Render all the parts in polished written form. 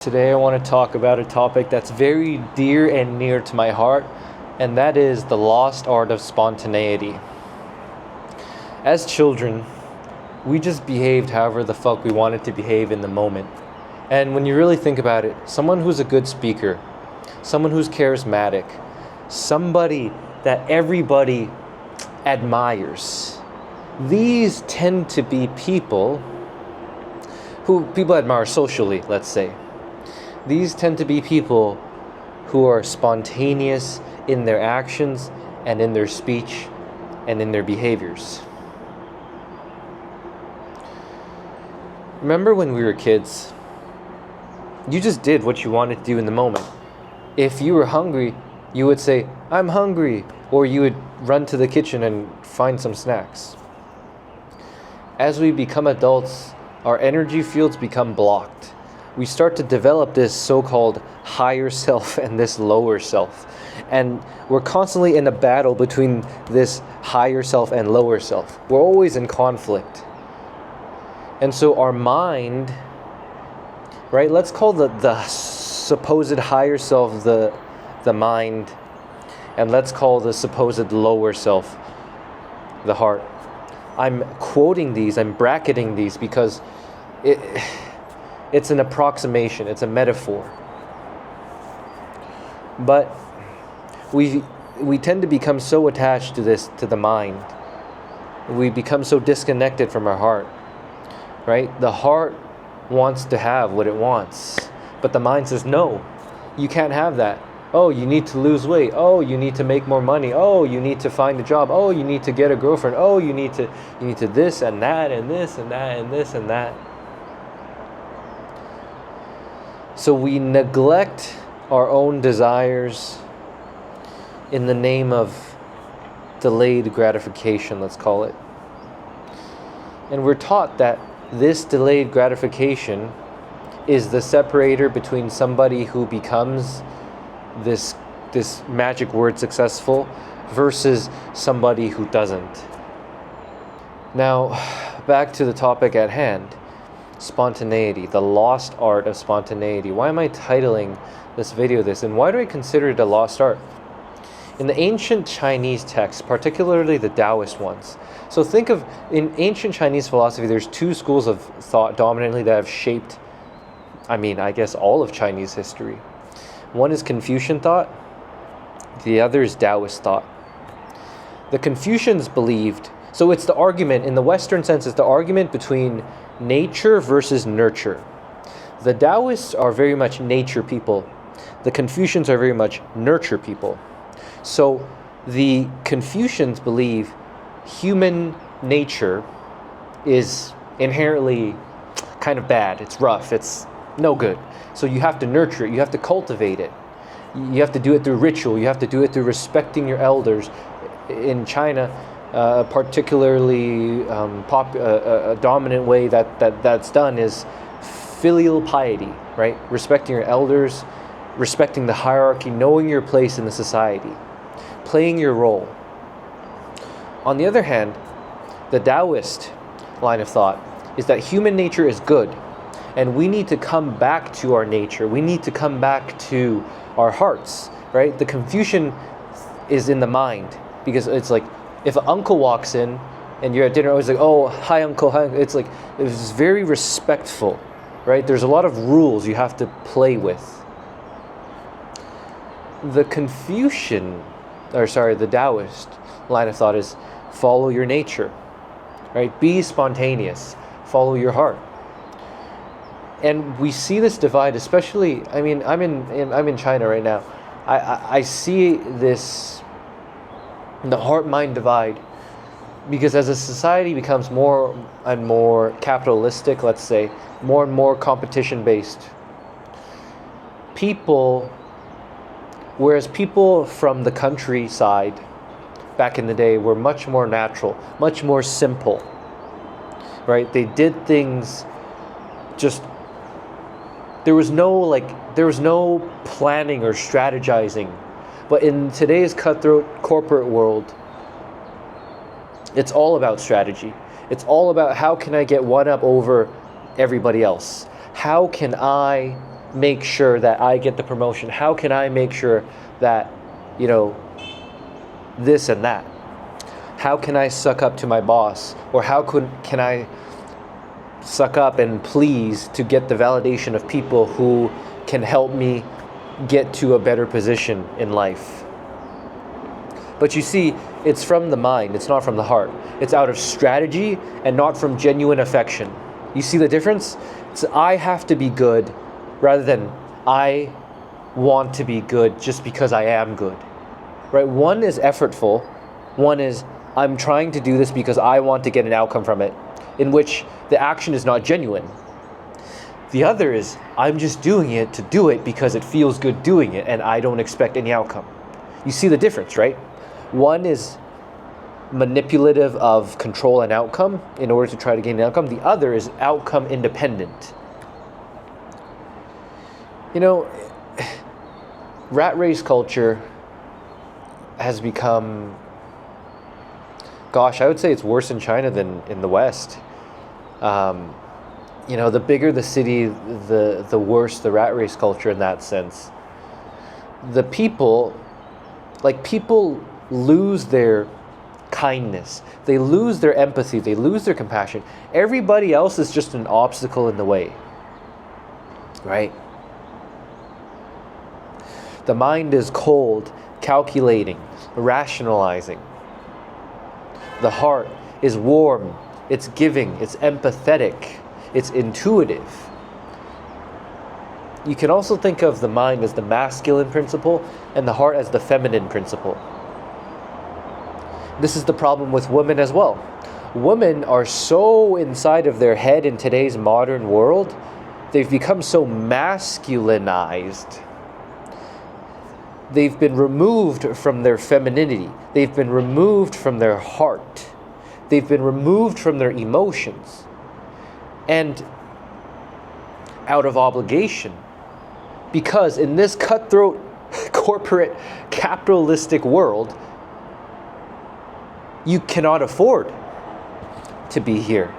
Today I want to talk about a topic that's very dear and near to my heart, and that is the lost art of spontaneity. As children, we just behaved however the fuck we wanted to behave in the moment. And when you really think about it, someone who's a good speaker, someone who's charismatic, somebody that everybody admires, these tend to be people who people admire socially, let's say. These tend to be people who are spontaneous in their actions and in their speech and in their behaviors. Remember when we were kids? You just did what you wanted to do in the moment. If you were hungry, you would say, "I'm hungry," or you would run to the kitchen and find some snacks. As we become adults, our energy fields become blocked. We start to develop this so-called higher self and this lower self. And we're constantly in a battle between this higher self and lower self. We're always in conflict. And so our mind, right, let's call the supposed higher self the mind, and let's call the supposed lower self the heart. I'm quoting these, I'm bracketing these because it's an approximation, it's a metaphor. But we tend to become so attached to the mind. We become so disconnected from our heart, right? The heart wants to have what it wants, but the mind says, no, you can't have that. Oh, you need to lose weight. Oh, you need to make more money. Oh, you need to find a job. Oh, you need to get a girlfriend. Oh, you need to this and that and this and that and this and that. So we neglect our own desires in the name of delayed gratification, let's call it. And we're taught that this delayed gratification is the separator between somebody who becomes this magic word successful versus somebody who doesn't. Now, back to the topic at hand. Spontaneity, the lost art of spontaneity. Why am I titling this video this, and why do I consider it a lost art? In the ancient Chinese texts, particularly the Taoist ones, so think of, in ancient Chinese philosophy, there's two schools of thought dominantly that have shaped, I guess all of Chinese history. One is Confucian thought, the other is Taoist thought. The Confucians believed, so it's the argument, in the Western sense, it's the argument between nature versus nurture. The Taoists are very much nature people. The Confucians are very much nurture people. So the Confucians believe human nature is inherently kind of bad. It's rough. It's no good. So you have to nurture it. You have to cultivate it. You have to do it through ritual. You have to do it through respecting your elders. In China, particularly a dominant way that's done is filial piety, right? Respecting your elders, respecting the hierarchy, knowing your place in the society, playing your role. On the other hand, the Taoist line of thought is that human nature is good, and we need to come back to our nature. We need to come back to our hearts, right? The Confucian is in the mind, because it's like, if an uncle walks in and you're at dinner, always like, "Oh, hi uncle, hi." It's like, it's very respectful, right? There's a lot of rules you have to play with. The Taoist line of thought is follow your nature, right? Be spontaneous, follow your heart. And we see this divide, especially, I'm in China right now. I see this, the heart-mind divide, because as a society becomes more and more capitalistic, let's say, more and more competition-based, whereas people from the countryside back in the day were much more natural, much more simple, right? They did things just, there was no planning or strategizing. But in today's cutthroat corporate world, it's all about strategy. It's all about how can I get one up over everybody else? How can I make sure that I get the promotion? How can I make sure that, you know, this and that? How can I suck up to my boss? Or how can I suck up and please to get the validation of people who can help me get to a better position in life? But you see, it's from the mind, it's not from the heart. It's out of strategy and not from genuine affection. You see the difference? It's I have to be good rather than I want to be good just because I am good. Right? One is effortful, one is I'm trying to do this because I want to get an outcome from it, in which the action is not genuine. The other is I'm just doing it to do it because it feels good doing it and I don't expect any outcome. You see the difference, right? One is manipulative of control and outcome in order to try to gain an outcome. The other is outcome independent. You know, rat race culture has become, gosh, I would say it's worse in China than in the West. You know, the bigger the city, the worse the rat race culture in that sense. The people lose their kindness. They lose their empathy. They lose their compassion. Everybody else is just an obstacle in the way. Right? The mind is cold, calculating, rationalizing. The heart is warm, it's giving, it's empathetic, it's intuitive. You can also think of the mind as the masculine principle and the heart as the feminine principle. This is the problem with women as well. Women are so inside of their head in today's modern world, they've become so masculinized. They've been removed from their femininity. They've been removed from their heart. They've been removed from their emotions. And out of obligation. Because in this cutthroat, corporate, capitalistic world, you cannot afford to be here.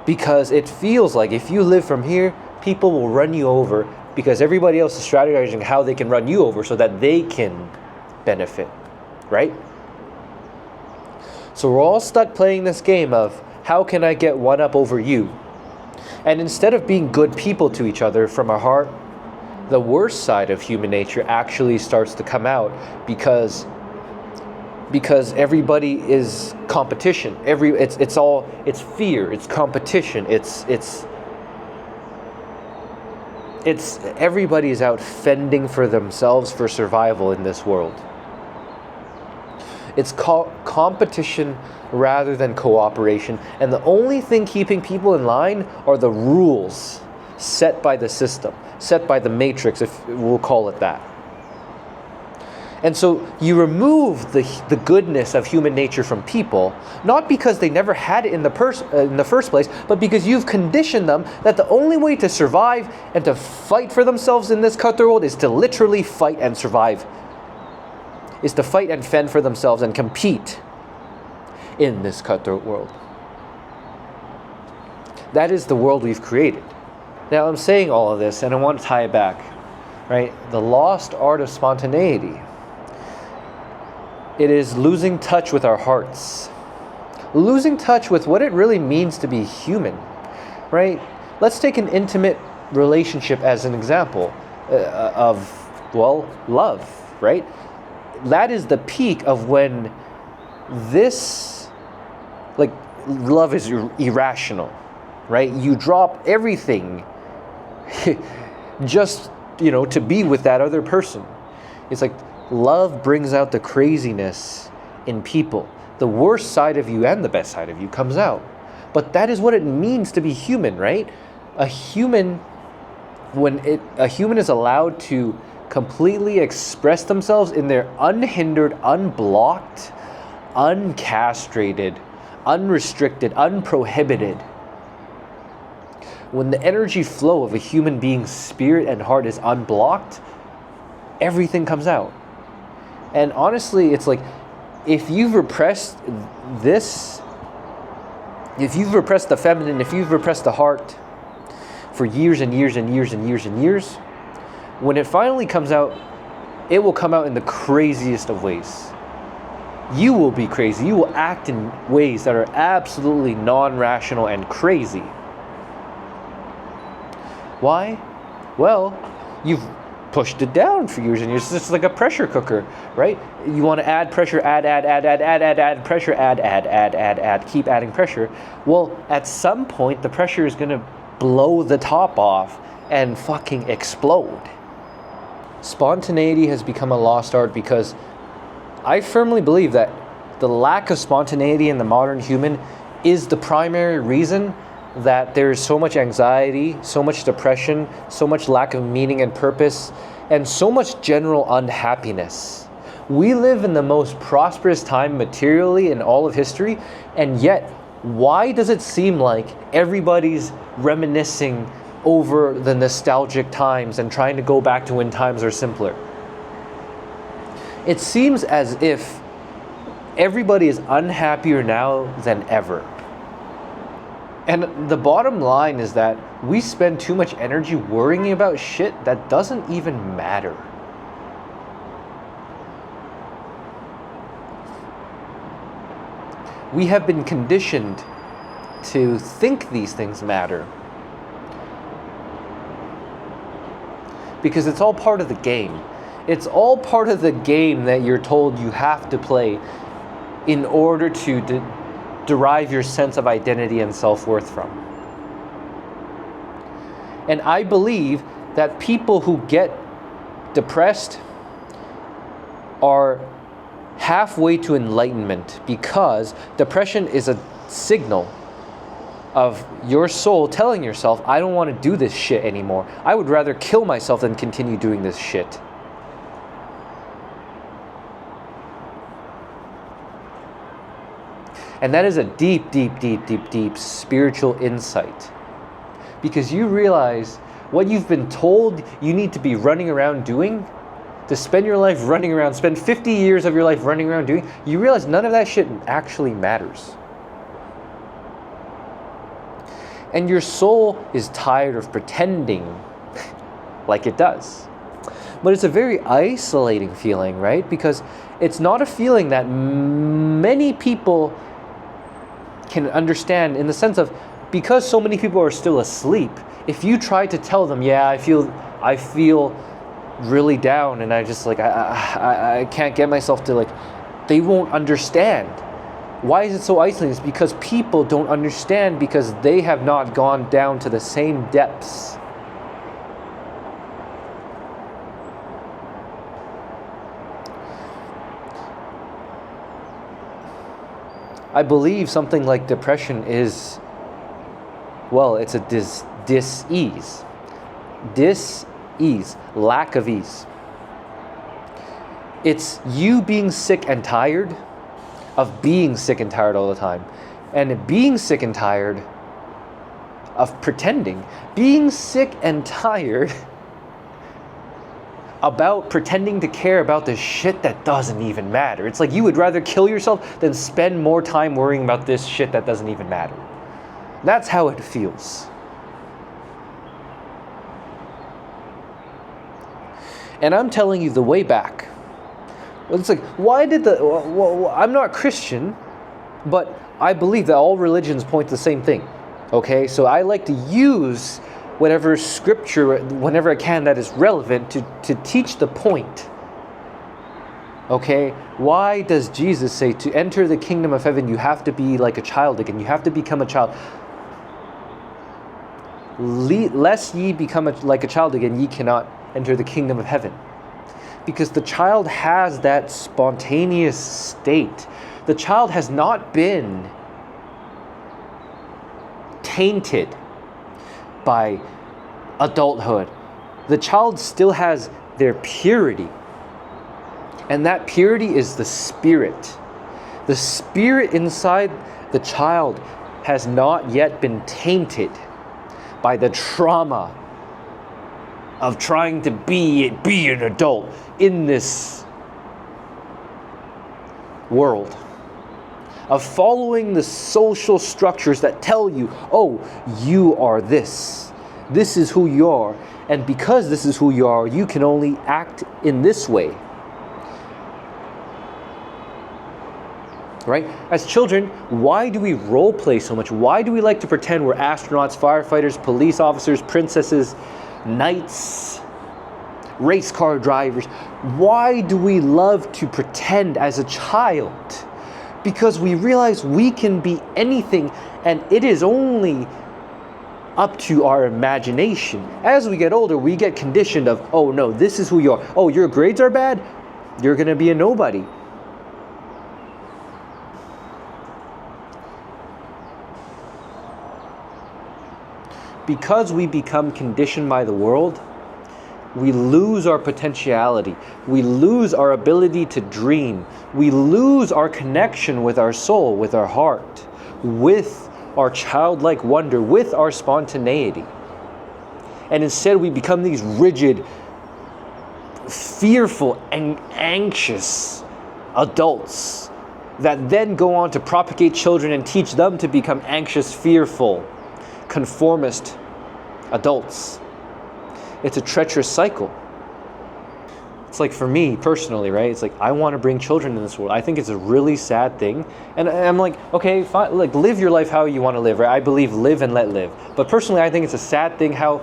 Because it feels like if you live from here, people will run you over because everybody else is strategizing how they can run you over so that they can benefit, right? So we're all stuck playing this game of how can I get one up over you? And instead of being good people to each other from our heart, the worst side of human nature actually starts to come out because everybody is competition. It's fear, it's competition, it's everybody is out fending for themselves for survival in this world. It's competition rather than cooperation. And the only thing keeping people in line are the rules set by the system, set by the matrix, if we'll call it that. And so you remove the goodness of human nature from people, not because they never had it in the first place, but because you've conditioned them that the only way to survive and to fight for themselves in this cutthroat world is to literally fight and survive. Is to fight and fend for themselves and compete in this cutthroat world. That is the world we've created. Now I'm saying all of this and I want to tie it back, right? The lost art of spontaneity. It is losing touch with our hearts. Losing touch with what it really means to be human, right? Let's take an intimate relationship as an example of, well, love, right? That is the peak of when this, like, love is irrational, right? You drop everything just, to be with that other person. It's like love brings out the craziness in people. The worst side of you and the best side of you comes out. But that is what it means to be human, right? A human is allowed to completely express themselves in their unhindered, unblocked, uncastrated, unrestricted, unprohibited. When the energy flow of a human being's spirit and heart is unblocked, everything comes out. And honestly, it's like, if you've repressed this, if you've repressed the feminine, if you've repressed the heart, for years and years and years and years and years. When it finally comes out, it will come out in the craziest of ways. You will be crazy. You will act in ways that are absolutely non-rational and crazy. Why? Well, you've pushed it down for years and years. It's just like a pressure cooker, right? You want to add pressure, add pressure, add, keep adding pressure. Well, at some point, the pressure is going to blow the top off and fucking explode. Spontaneity has become a lost art because I firmly believe that the lack of spontaneity in the modern human is the primary reason that there is so much anxiety, so much depression, so much lack of meaning and purpose, and so much general unhappiness. We live in the most prosperous time materially in all of history, and yet, why does it seem like everybody's reminiscing over the nostalgic times and trying to go back to when times are simpler? It seems as if everybody is unhappier now than ever. And the bottom line is that we spend too much energy worrying about shit that doesn't even matter. We have been conditioned to think these things matter because it's all part of the game. It's all part of the game that you're told you have to play in order to derive your sense of identity and self-worth from. And I believe that people who get depressed are halfway to enlightenment, because depression is a signal of your soul telling yourself, I don't want to do this shit anymore. I would rather kill myself than continue doing this shit. And that is a deep, deep, deep, deep, deep spiritual insight. Because you realize what you've been told you need to be running around doing, to spend your life running around, spend 50 years of your life running around doing, you realize none of that shit actually matters. And your soul is tired of pretending like it does. But it's a very isolating feeling, right? Because it's not a feeling that many people can understand, in the sense of, because so many people are still asleep, if you try to tell them, yeah, I feel really down and I just like, I can't get myself to, like, they won't understand. Why is it so isolating? It's because people don't understand, because they have not gone down to the same depths. I believe something like depression is, well, it's a dis-ease. Dis-ease, lack of ease. It's you being sick and tired of being sick and tired all the time. And being sick and tired of pretending. Being sick and tired about pretending to care about the shit that doesn't even matter. It's like you would rather kill yourself than spend more time worrying about this shit that doesn't even matter. That's how it feels. And I'm telling you the way back. It's like, why did I'm not Christian, but I believe that all religions point to the same thing. Okay, so I like to use whatever scripture, whenever I can, that is relevant to teach the point. Okay, why does Jesus say to enter the kingdom of heaven you have to be like a child again? You have to become a child. Lest ye become like a child again, ye cannot enter the kingdom of heaven. Because the child has that spontaneous state. The child has not been tainted by adulthood. The child still has their purity. And that purity is the spirit. The spirit inside the child has not yet been tainted by the trauma of trying to be an adult in this world, of following the social structures that tell you, oh, you are this, this is who you are, and because this is who you are, you can only act in this way. Right? As children, why do we role play so much? Why do we like to pretend we're astronauts, firefighters, police officers, princesses, knights, race car drivers? Why do we love to pretend as a child? Because we realize we can be anything, and it is only up to our imagination. As we get older, we get conditioned of, oh no, this is who you are. Oh, your grades are bad? You're gonna be a nobody. Because we become conditioned by the world, we lose our potentiality. We lose our ability to dream. We lose our connection with our soul, with our heart, with our childlike wonder, with our spontaneity. And instead we become these rigid, fearful, and anxious adults that then go on to propagate children and teach them to become anxious, fearful, conformist adults. It's a treacherous cycle. It's like, for me personally, right? It's like, I want to bring children in this world. I think it's a really sad thing. And I'm like, okay, fine, like, live your life how you want to live, right? I believe live and let live. But personally, I think it's a sad thing how,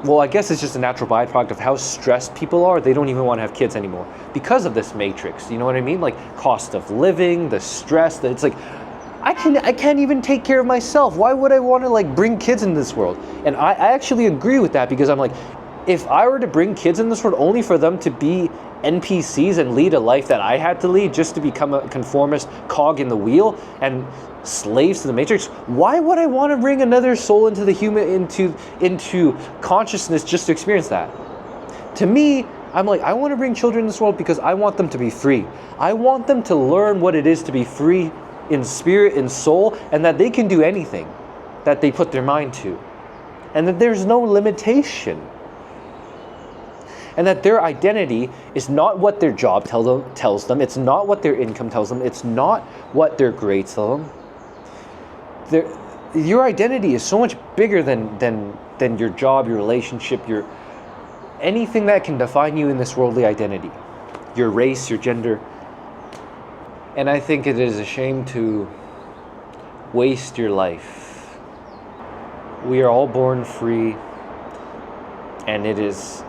well, I guess it's just a natural byproduct of how stressed people are. They don't even want to have kids anymore because of this matrix. You know what I mean? Like, cost of living, the stress, that it's like, I can't even take care of myself. Why would I want to like bring kids in this world? And I actually agree with that, because I'm like, if I were to bring kids in this world only for them to be NPCs and lead a life that I had to lead just to become a conformist cog in the wheel and slaves to the matrix, why would I want to bring another soul into the human into consciousness just to experience that? To me, I'm like, I want to bring children in this world because I want them to be free. I want them to learn what it is to be free in spirit, in soul, and that they can do anything that they put their mind to, and that there's no limitation, and that their identity is not what their job tells them, it's not what their income tells them, it's not what their grades tell them. Your identity is so much bigger than your job, your relationship, your anything that can define you in this worldly identity, your race, your gender. And I think it is a shame to waste your life. We are all born free, and it is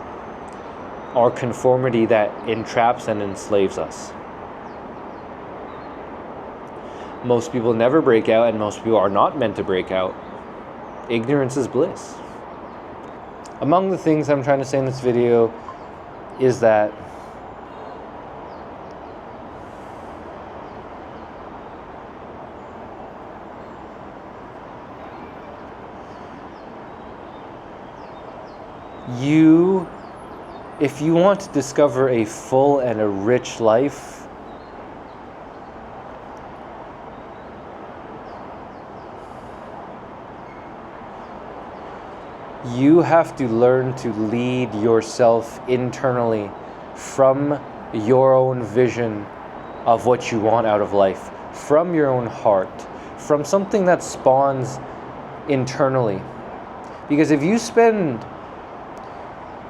our conformity that entraps and enslaves us. Most people never break out, and most people are not meant to break out. Ignorance is bliss. Among the things I'm trying to say in this video is that if you want to discover a full and a rich life, you have to learn to lead yourself internally from your own vision of what you want out of life, from your own heart, from something that spawns internally. Because if you spend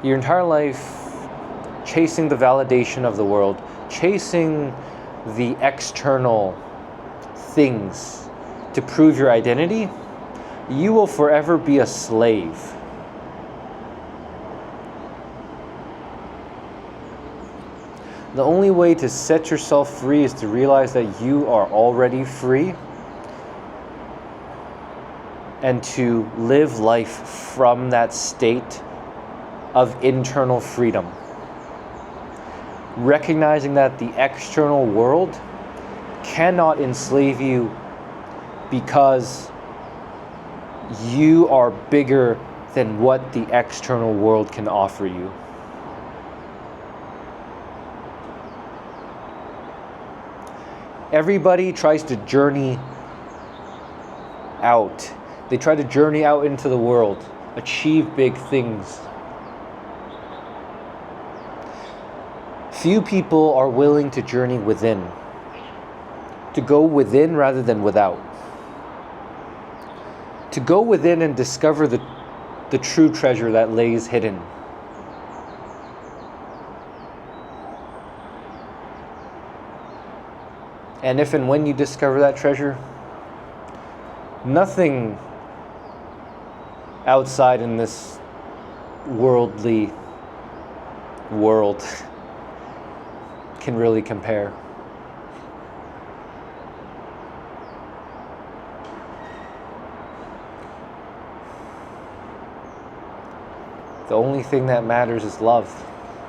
your entire life chasing the validation of the world, chasing the external things to prove your identity, you will forever be a slave. The only way to set yourself free is to realize that you are already free, and to live life from that state of internal freedom. Recognizing that the external world cannot enslave you because you are bigger than what the external world can offer you. Everybody tries to journey out. They try to journey out into the world, achieve big things. Few people are willing to journey within, to go within rather than without. To go within and discover the the true treasure that lays hidden. And if and when you discover that treasure, nothing outside in this worldly world can really compare. The only thing that matters is love.